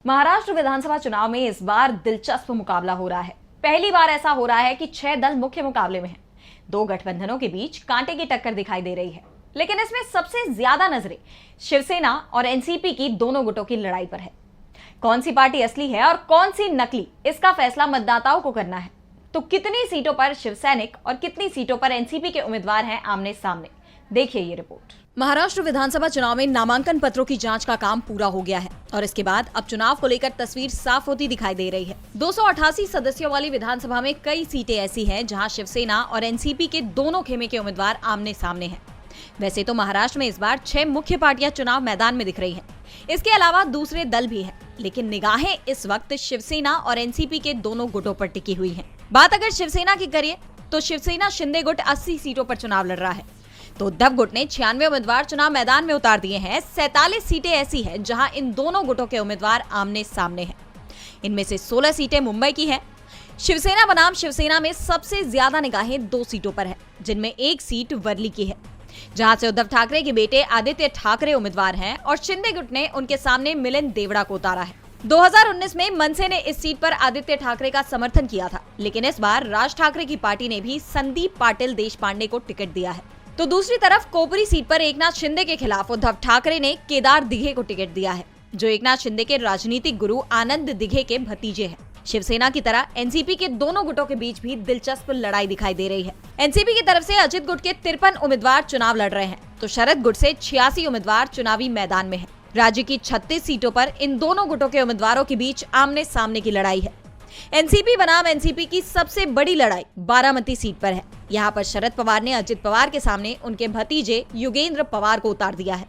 महाराष्ट्र विधानसभा चुनाव में इस बार दिलचस्प मुकाबला हो रहा है। पहली बार ऐसा हो रहा है कि 6 दल मुख्य मुकाबले में हैं। 2 गठबंधनों के बीच कांटे की टक्कर दिखाई दे रही है, लेकिन इसमें सबसे ज्यादा नजरें शिवसेना और एनसीपी की दोनों गुटों की लड़ाई पर है। कौन सी पार्टी असली है और कौन सी नकली, इसका फैसला मतदाताओं को करना है। तो कितनी सीटों पर शिवसैनिक और कितनी सीटों पर एनसीपी के उम्मीदवार हैं आमने सामने, देखिए ये रिपोर्ट। महाराष्ट्र विधानसभा चुनाव में नामांकन पत्रों की जांच का काम पूरा हो गया है और इसके बाद अब चुनाव को लेकर तस्वीर साफ होती दिखाई दे रही है। 288 सदस्यों वाली विधानसभा में कई सीटें ऐसी हैं जहां शिवसेना और एनसीपी के दोनों खेमे के उम्मीदवार आमने सामने हैं। वैसे तो महाराष्ट्र में इस बार 6 मुख्य पार्टियां चुनाव मैदान में दिख रही हैं। इसके अलावा दूसरे दल भी हैं, लेकिन निगाहें इस वक्त शिवसेना और एनसीपी के दोनों गुटों पर टिकी हुई हैं। बात अगर शिवसेना की करिए तो शिवसेना शिंदे गुट 80 सीटों पर चुनाव लड़ रहा है, तो उद्धव गुट ने 96 उम्मीदवार चुनाव मैदान में उतार दिए हैं। 47 सीटें ऐसी हैं जहां इन दोनों गुटों के उम्मीदवार आमने सामने हैं। इनमें से 16 सीटें मुंबई की हैं। शिवसेना बनाम शिवसेना में सबसे ज्यादा निगाहें 2 सीटों पर है, जिनमें एक सीट वर्ली की है, जहां से उद्धव ठाकरे के बेटे आदित्य ठाकरे उम्मीदवार हैं और शिंदे गुट ने उनके सामने मिलिंद देवड़ा को उतारा है। 2019 में मनसे ने इस सीट पर आदित्य ठाकरे का समर्थन किया था, लेकिन इस बार राज ठाकरे की पार्टी ने भी संदीप पाटिल देशपांडे को टिकट दिया है। तो दूसरी तरफ कोपरी सीट पर एकनाथ शिंदे के खिलाफ उद्धव ठाकरे ने केदार दिघे को टिकट दिया है, जो एकनाथ शिंदे के राजनीतिक गुरु आनंद दिघे के भतीजे हैं। शिवसेना की तरह एनसीपी के दोनों गुटों के बीच भी दिलचस्प लड़ाई दिखाई दे रही है। एनसीपी की तरफ से अजित गुट के 53 उम्मीदवार चुनाव लड़ रहे हैं, तो शरद गुट से 86 उम्मीदवार चुनावी मैदान में हैं। राज्य की 36 सीटों पर इन दोनों गुटों के उम्मीदवारों के बीच आमने सामने की लड़ाई है। एनसीपी बनाम एनसीपी की सबसे बड़ी लड़ाई बारामती सीट पर है। यहाँ पर शरद पवार ने अजित पवार के सामने उनके भतीजे युगेंद्र पवार को उतार दिया है।